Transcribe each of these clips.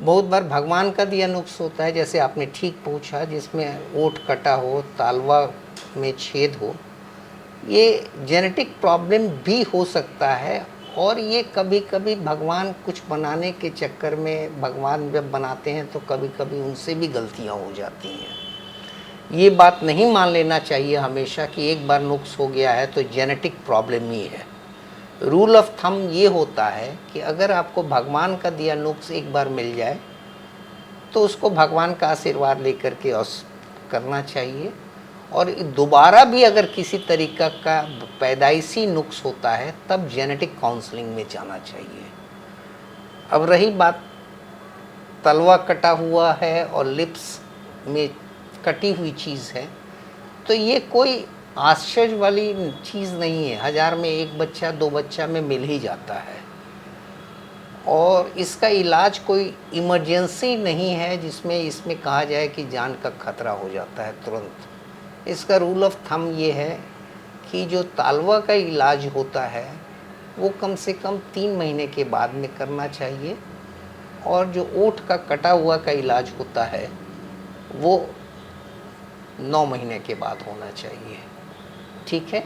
बहुत बार भगवान का दिया नुक्स होता है, जैसे आपने ठीक पूछा, जिसमें ओंठ कटा हो, तालवा में छेद हो। ये जेनेटिक प्रॉब्लम भी हो सकता है, और ये कभी कभी भगवान कुछ बनाने के चक्कर में, भगवान जब बनाते हैं तो कभी कभी उनसे भी गलतियां हो जाती हैं। ये बात नहीं मान लेना चाहिए हमेशा कि एक बार नुक्स हो गया है तो जेनेटिक प्रॉब्लम ही है। रूल ऑफ थंब ये होता है कि अगर आपको भगवान का दिया नुक्स एक बार मिल जाए तो उसको भगवान का आशीर्वाद लेकर के करना चाहिए, और दोबारा भी अगर किसी तरीका का पैदाइशी नुक्स होता है तब जेनेटिक काउंसलिंग में जाना चाहिए। अब रही बात, तलवा कटा हुआ है और लिप्स में कटी हुई चीज़ है, तो ये कोई आश्चर्य वाली चीज़ नहीं है। 1000 में एक बच्चा 2 बच्चा में मिल ही जाता है, और इसका इलाज कोई इमरजेंसी नहीं है जिसमें इसमें कहा जाए कि जान का खतरा हो जाता है तुरंत। इसका रूल ऑफ थंब ये है कि जो तालवा का इलाज होता है वो कम से कम 3 महीने के बाद में करना चाहिए, और जो ओंठ का कटा हुआ का इलाज होता है वो 9 महीने के बाद होना चाहिए। ठीक है।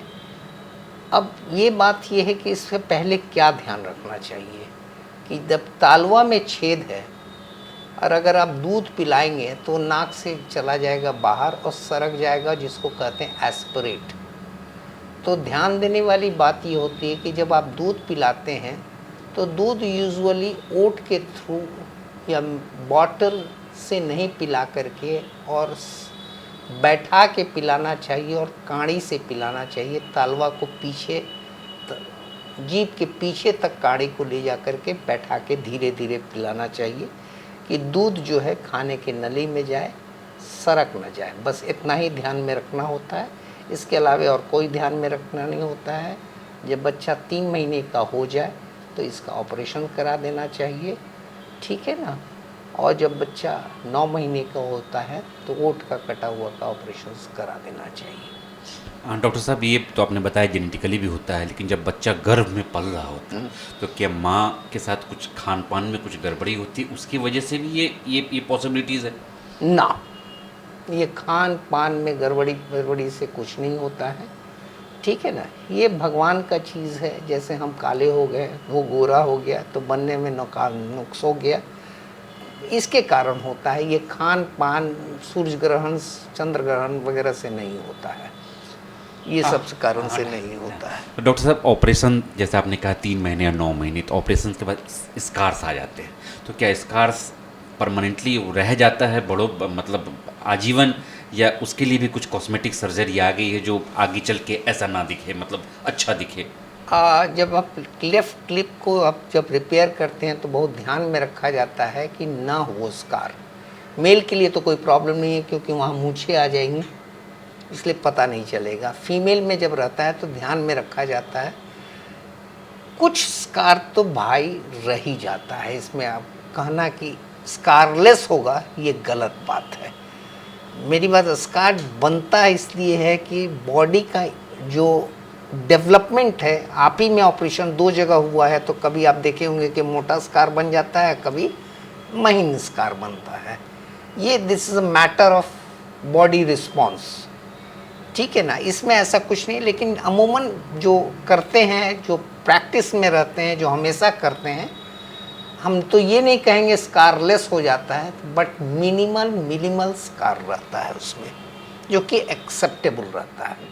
अब ये बात ये है कि इससे पहले क्या ध्यान रखना चाहिए कि जब तालवा में छेद है और अगर आप दूध पिलाएंगे तो नाक से चला जाएगा बाहर और सरक जाएगा, जिसको कहते हैं एस्पिरेट। तो ध्यान देने वाली बात ये होती है कि जब आप दूध पिलाते हैं तो दूध यूजुअली ओंठ के थ्रू या बॉटल से नहीं पिला करके और बैठा के पिलाना चाहिए, और काड़ी से पिलाना चाहिए। तालवा को पीछे, जीभ के पीछे तक काड़ी को ले जा करके बैठा के धीरे धीरे पिलाना चाहिए कि दूध जो है खाने के नली में जाए, सरक न जाए। बस इतना ही ध्यान में रखना होता है, इसके अलावा और कोई ध्यान में रखना नहीं होता है। जब बच्चा 3 महीने का हो जाए तो इसका ऑपरेशन करा देना चाहिए, ठीक है ना। और जब बच्चा 9 महीने का होता है तो ओंठ का कटा हुआ का ऑपरेशन करा देना चाहिए। डॉक्टर साहब, ये तो आपने बताया जेनेटिकली भी होता है, लेकिन जब बच्चा गर्भ में पल रहा होता है तो क्या माँ के साथ कुछ खान पान में कुछ गड़बड़ी होती है, उसकी वजह से भी ये पॉसिबिलिटीज़ है? ना, ये खान पान में गड़बड़ी से कुछ नहीं होता है, ठीक है ना। ये भगवान का चीज़ है। जैसे हम काले हो गए, वो गोरा हो गया तो बनने में नुक्स हो गया, इसके कारण होता है। ये खान पान, सूर्य ग्रहण, चंद्र ग्रहण वगैरह से नहीं होता है, ये सब कारण से नहीं होता है। तो डॉक्टर साहब, ऑपरेशन जैसे आपने कहा 3 महीने या 9 महीने, तो ऑपरेशन के बाद स्कार्स आ जाते हैं, तो क्या स्कार्स परमानेंटली रह जाता है बड़ो, मतलब आजीवन, या उसके लिए भी कुछ कॉस्मेटिक सर्जरी आ गई है जो आगे चल के ऐसा ना दिखे, मतलब अच्छा दिखे? जब आप लेफ्ट क्लिप को आप जब रिपेयर करते हैं तो बहुत ध्यान में रखा जाता है कि ना हो स्कार। मेल के लिए तो कोई प्रॉब्लम नहीं है क्योंकि वहाँ मूंछें आ जाएंगी, इसलिए पता नहीं चलेगा। फीमेल में जब रहता है तो ध्यान में रखा जाता है। कुछ स्कार तो भाई रह ही जाता है, इसमें आप कहना कि स्कारलेस होगा ये गलत बात है। मेरी बात, स्कार बनता है इसलिए है कि बॉडी का जो डेवलपमेंट है, आप ही में ऑपरेशन 2 जगह हुआ है, तो कभी आप देखे होंगे कि मोटा स्कार बन जाता है, कभी महीन स्कार बनता है। ये this is a matter of body response, ठीक है ना। इसमें ऐसा कुछ नहीं, लेकिन अमूमन जो करते हैं, जो प्रैक्टिस में रहते हैं, जो हमेशा करते हैं, हम तो ये नहीं कहेंगे स्कारलेस हो जाता है, बट मिनिमल स्कार रहता है उसमें, जो कि एक्सेप्टेबल रहता है।